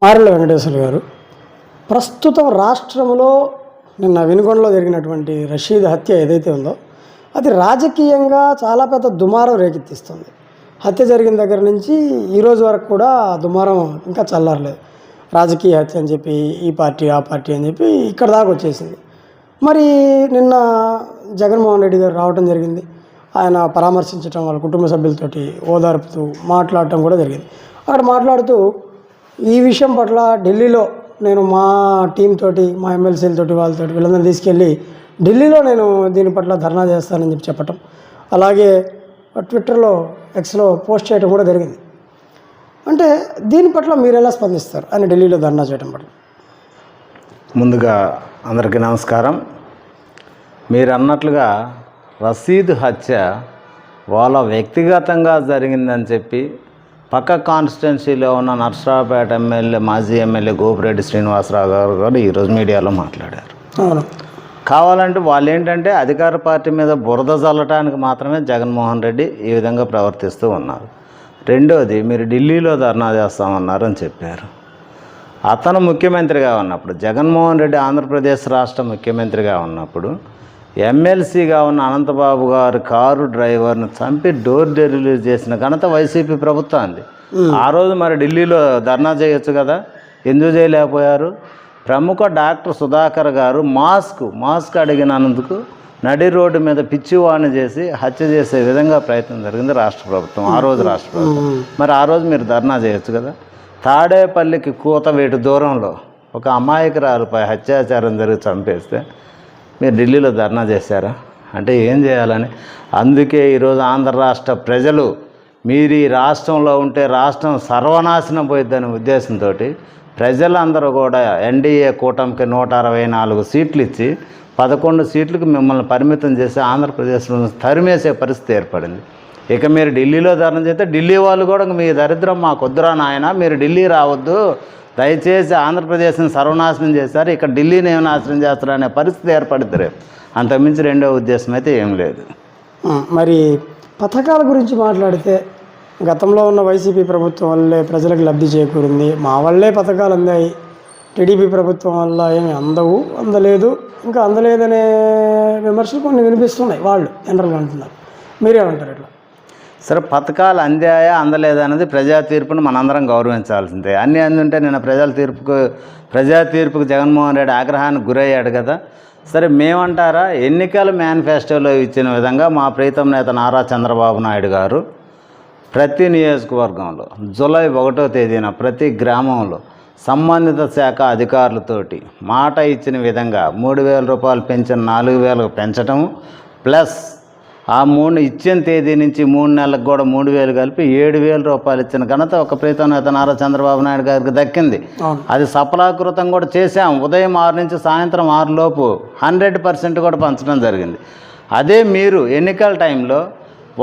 ఆర్ల వెంకటేశ్వర గారు, ప్రస్తుతం రాష్ట్రంలో నిన్న వినుగొండలో జరిగినటువంటి రషీద్ హత్య ఏదైతే ఉందో అది రాజకీయంగా చాలా పెద్ద దుమారం రేకెత్తిస్తుంది. హత్య జరిగిన దగ్గర నుంచి ఈరోజు వరకు కూడా దుమారం ఇంకా చల్లారలేదు. రాజకీయ హత్య అని చెప్పి ఈ పార్టీ ఆ పార్టీ అని చెప్పి ఇక్కడ దాకా వచ్చేసింది. మరి నిన్న జగన్మోహన్ రెడ్డి గారు రావడం జరిగింది. ఆయన పరామర్శించడం, వాళ్ళ కుటుంబ సభ్యులతోటి ఓదార్పుతూ మాట్లాడటం కూడా జరిగింది. అక్కడ మాట్లాడుతూ ఈ విషయం పట్ల ఢిల్లీలో నేను మా టీం తోటి, మా ఎమ్మెల్సీలతోటి, వాళ్ళతోటి వీళ్ళందరినీ తీసుకెళ్ళి ఢిల్లీలో నేను దీని పట్ల ధర్నా చేస్తానని చెప్పి చెప్పటం, అలాగే ట్విట్టర్లో, ఎక్స్లో పోస్ట్ చేయడం కూడా జరిగింది. అంటే దీని పట్ల మీరు ఎలా స్పందిస్తారు అని ఢిల్లీలో ధర్నా చేయడం పట్ల? ముందుగా అందరికీ నమస్కారం. మీరు అన్నట్లుగా రషీద్ హత్య వాళ్ళ వ్యక్తిగతంగా జరిగిందని చెప్పి పక్క కాన్స్టిట్యున్సీలో ఉన్న నర్సరావుపేట ఎమ్మెల్యే, మాజీ ఎమ్మెల్యే గోపిరెడ్డి శ్రీనివాసరావు గారు కూడా ఈరోజు మీడియాలో మాట్లాడారు. కావాలంటే వాళ్ళు ఏంటంటే అధికార పార్టీ మీద బురద చల్లటానికి మాత్రమే జగన్మోహన్ రెడ్డి ఈ విధంగా ప్రవర్తిస్తూ ఉన్నారు. రెండోది, మీరు ఢిల్లీలో ధర్నా చేస్తామన్నారు అని చెప్పారు. అతను ముఖ్యమంత్రిగా ఉన్నప్పుడు, జగన్మోహన్ రెడ్డి ఆంధ్రప్రదేశ్ రాష్ట్ర ముఖ్యమంత్రిగా ఉన్నప్పుడు ఎమ్మెల్సీగా ఉన్న అనంతబాబు గారు కారు డ్రైవర్ను చంపి డోర్ డెలివరీ చేసిన ఘనత వైసీపీ ప్రభుత్వానికి. ఆ రోజు మరి ఢిల్లీలో ధర్నా చేయొచ్చు కదా, ఎందుకు చేయలేకపోయారు? ప్రముఖ డాక్టర్ సుధాకర్ గారు మాస్క్ అడిగినందుకు నడి రోడ్డు మీద పిచ్చివాణి చేసి హత్య చేసే విధంగా ప్రయత్నం జరిగింది రాష్ట్ర ప్రభుత్వం, ఆ రోజు రాష్ట్ర ప్రభుత్వం. మరి ఆ రోజు మీరు ధర్నా చేయొచ్చు కదా. తాడేపల్లికి కూతవేటు దూరంలో ఒక అమాయకురాలపై అత్యాచారం జరిగి చంపేస్తే మీరు ఢిల్లీలో ధర్నా చేశారా? అంటే ఏం చేయాలని? అందుకే ఈరోజు ఆంధ్ర రాష్ట్ర ప్రజలు మీరు ఈ రాష్ట్రంలో ఉంటే రాష్ట్రం సర్వనాశనం పోయిద్దనే ఉద్దేశంతో ప్రజలందరూ కూడా ఎన్డీఏ కూటమికి 164 సీట్లు ఇచ్చి 11 సీట్లకు మిమ్మల్ని పరిమితం చేసి ఆంధ్రప్రదేశ్లో తరిమేసే పరిస్థితి ఏర్పడింది. ఇక మీరు ఢిల్లీలో ధర్నా చేస్తే ఢిల్లీ వాళ్ళు కూడా మీ దరిద్రం మాకొద్దురా నాయన, మీరు ఢిల్లీ రావద్దు, దయచేసి ఆంధ్రప్రదేశ్ని సర్వనాశనం చేశారు, ఇక్కడ ఢిల్లీని ఏమి నాశనం చేస్తారు అనే పరిస్థితి ఏర్పడుతుంది రేపు. అంతకుమించి రెండో ఉద్దేశం అయితే ఏం లేదు. మరి పథకాల గురించి మాట్లాడితే గతంలో ఉన్న వైసీపీ ప్రభుత్వం వల్లే ప్రజలకు లబ్ధి చేకూరింది, మా వల్లే పథకాలు అందాయి, టీడీపీ ప్రభుత్వం వల్ల ఏమి అందలేదు, ఇంకా అందలేదనే విమర్శలు కొన్ని వినిపిస్తున్నాయి. వాళ్ళు జనరల్గా అంటున్నారు, మీరేమంటారు? ఇట్లా సరే, పథకాలు అందాయా అందలేదా అనేది ప్రజా తీర్పును మనందరం గౌరవించాల్సిందే. అన్నీ అందుంటే నిన్న ప్రజా తీర్పుకు జగన్మోహన్ రెడ్డి ఆగ్రహానికి గురయ్యాడు కదా. సరే, మేమంటారా, ఎన్నికల మేనిఫెస్టోలో ఇచ్చిన విధంగా మా ప్రీతం నేత నారా చంద్రబాబు నాయుడు గారు ప్రతి నియోజకవర్గంలో జూలై 1వ తేదీన ప్రతి గ్రామంలో సంబంధిత శాఖ అధికారులతోటి మాట ఇచ్చిన విధంగా 3,000 రూపాయలు పెంచిన 4,000 పెంచటము, ప్లస్ ఆ ఇచ్చిన తేదీ నుంచి 3 నెలలకు కూడా 3,000 కలిపి 7,000 రూపాయలు ఇచ్చిన ఘనత ఒక ప్రీతం నేత నారా చంద్రబాబు నాయుడు గారికి దక్కింది. అది సఫలాకృతం కూడా చేశాం. ఉదయం 6 నుంచి సాయంత్రం 6 లోపు 100% కూడా పంచడం జరిగింది. అదే మీరు ఎన్నికల టైంలో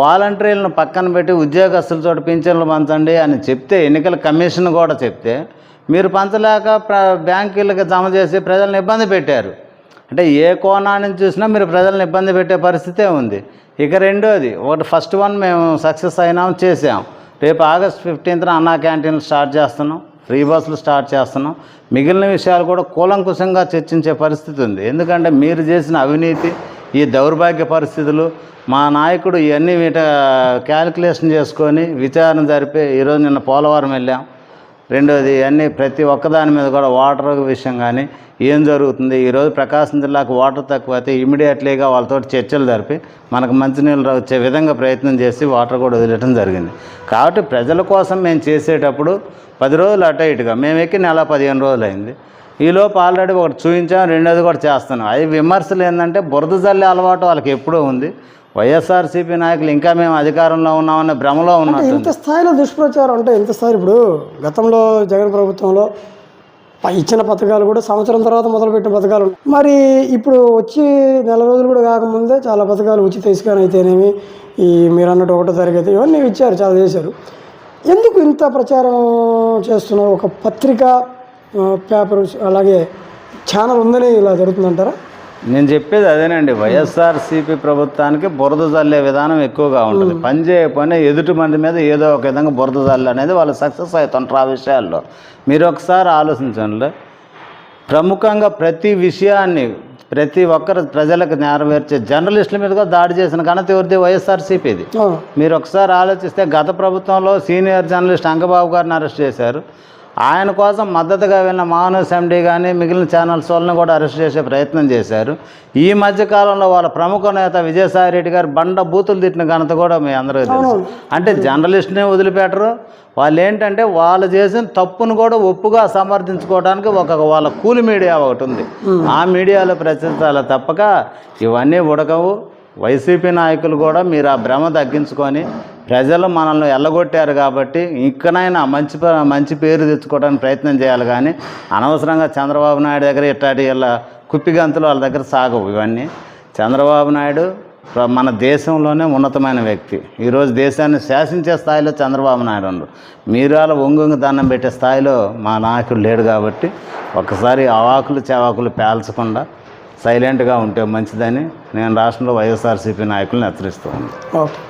వాలంటీర్లను పక్కన పెట్టి ఉద్యోగస్తులతో పింఛన్లు పంచండి అని చెప్తే, ఎన్నికల కమిషన్ కూడా చెప్తే మీరు పంచలేక బ్యాంకులకు జమ చేసి ప్రజలను ఇబ్బంది పెట్టారు. అంటే ఏ కోణాన్ని చూసినా మీరు ప్రజలను ఇబ్బంది పెట్టే పరిస్థితే ఉంది. ఇక రెండోది, ఫస్ట్ వన్ మేము సక్సెస్ అయినాం, చేసాం. రేపు ఆగస్ట్ 15న అన్నా క్యాంటీన్లు స్టార్ట్ చేస్తున్నాం, ఫ్రీ బస్సులు స్టార్ట్ చేస్తున్నాం. మిగిలిన విషయాలు కూడా కూలంకుశంగా చర్చించే పరిస్థితి ఉంది. ఎందుకంటే మీరు చేసిన అవినీతి, ఈ దౌర్భాగ్య పరిస్థితులు, మా నాయకుడు ఇవన్నీ క్యాలిక్యులేషన్ చేసుకొని విచారణ జరిపి ఈరోజు నిన్న పోలవరం వెళ్ళాం. రెండోది, అన్నీ ప్రతి ఒక్కదాని మీద కూడా వాటర్ విషయం కానీ ఏం జరుగుతుంది, ఈరోజు ప్రకాశం జిల్లాకు వాటర్ తక్కువైతే ఇమీడియట్లీగా వాళ్ళతో చర్చలు జరిపి మనకు మంచినీళ్ళు వచ్చే విధంగా ప్రయత్నం చేసి వాటర్ కూడా వదిలేయడం జరిగింది. కాబట్టి ప్రజల కోసం మేము చేసేటప్పుడు 10 రోజులు అటు ఇటుగా, మేము ఎక్కి నెల 15 రోజులు అయింది. ఈలోపు ఆల్రెడీ ఒకటి చూపించాం, రెండోది కూడా చేస్తున్నాం. అవి విమర్శలు ఏంటంటే బురద జల్లే అలవాటు వాళ్ళకి ఎప్పుడూ ఉంది. వైఎస్ఆర్సీపీ నాయకులు ఇంకా మేము అధికారంలో ఉన్నామనే భ్రమలో ఉన్నారు. ఇంత స్థాయిలో దుష్ప్రచారం అంటే ఇంత స్థాయి. ఇప్పుడు గతంలో జగన్ ప్రభుత్వంలో ఇచ్చిన పథకాలు కూడా సంవత్సరం తర్వాత మొదలుపెట్టిన పథకాలు, మరి ఇప్పుడు వచ్చి నెల రోజులు కూడా కాకముందే చాలా పథకాలు ఉచిత ఇసుక అయితేనేమి, ఈ మీరు అన్నట్టు 1వ తరగతి ఇవన్నీ ఇచ్చారు, చాలా చేశారు. ఎందుకు ఇంత ప్రచారం చేస్తున్నారు? ఒక పత్రిక, పేపర్, అలాగే ఛానల్ ఉందని ఇలా జరుగుతుందంటారా? నేను చెప్పేది అదేనండి, వైఎస్ఆర్సీపీ ప్రభుత్వానికి బురద జల్లే విధానం ఎక్కువగా ఉంటుంది. పని చేయకపోయినా ఎదుటి మంది మీద ఏదో ఒక విధంగా బురద జల్లు అనేది వాళ్ళు సక్సెస్ అవుతుంటారు ఆ విషయాల్లో. మీరు ఒకసారి ఆలోచించండి, ప్రముఖంగా ప్రతి విషయాన్ని ప్రతి ఒక్కరు ప్రజలకు నెరవేర్చే జర్నలిస్టుల మీద కూడా దాడి చేసిన ఘనత ఎవరిది? వైఎస్ఆర్సీపీది. మీరు ఒకసారి ఆలోచిస్తే గత ప్రభుత్వంలో సీనియర్ జర్నలిస్ట్ అంగబాబు గారిని అరెస్ట్ చేశారు. ఆయన కోసం మద్దతుగా వెళ్ళిన మానస్ ఎండి కానీ మిగిలిన ఛానల్స్ వాళ్ళని కూడా అరెస్ట్ చేసే ప్రయత్నం చేశారు. ఈ మధ్యకాలంలో వాళ్ళ ప్రముఖ నేత విజయసాయి రెడ్డి గారు బండ బూతులు తిట్టిన ఘనత కూడా మీ అందరికీ తెలుసు. అంటే జర్నలిస్ట్ని వదిలిపెట్టరు. వాళ్ళు ఏంటంటే వాళ్ళు చేసిన తప్పును కూడా ఒప్పుగా సమర్థించుకోవడానికి వాళ్ళ కూలి మీడియా ఒకటి ఉంది. ఆ మీడియాలో ప్రచురించాలి తప్పక ఇవన్నీ ఉడకవు. వైసీపీ నాయకులు కూడా మీరు ఆ భ్రమ తగ్గించుకొని, ప్రజలు మనల్ని ఎల్లగొట్టారు కాబట్టి ఇక్కడైనా మంచి పేరు తెచ్చుకోవడానికి ప్రయత్నం చేయాలి. కానీ అనవసరంగా చంద్రబాబు నాయుడు దగ్గర ఇట్లాంటి ఇలా కుప్పిగంతులు వాళ్ళ దగ్గర సాగవు ఇవన్నీ. చంద్రబాబు నాయుడు మన దేశంలోనే ఉన్నతమైన వ్యక్తి. ఈరోజు దేశాన్ని శాసించే స్థాయిలో చంద్రబాబు నాయుడు ఉన్నారు. మీరు అలా ఒంగొంగి దండం పెట్టే స్థాయిలో మా నాయకుడు లేడు. కాబట్టి ఒకసారి అవాకులు చవాకులు పేల్చకుండా సైలెంట్గా ఉంటే మంచిదని నేను రాష్ట్రంలో వైఎస్ఆర్సీపీ నాయకులను హెచ్చరిస్తూ ఉన్నాను. ఓకే.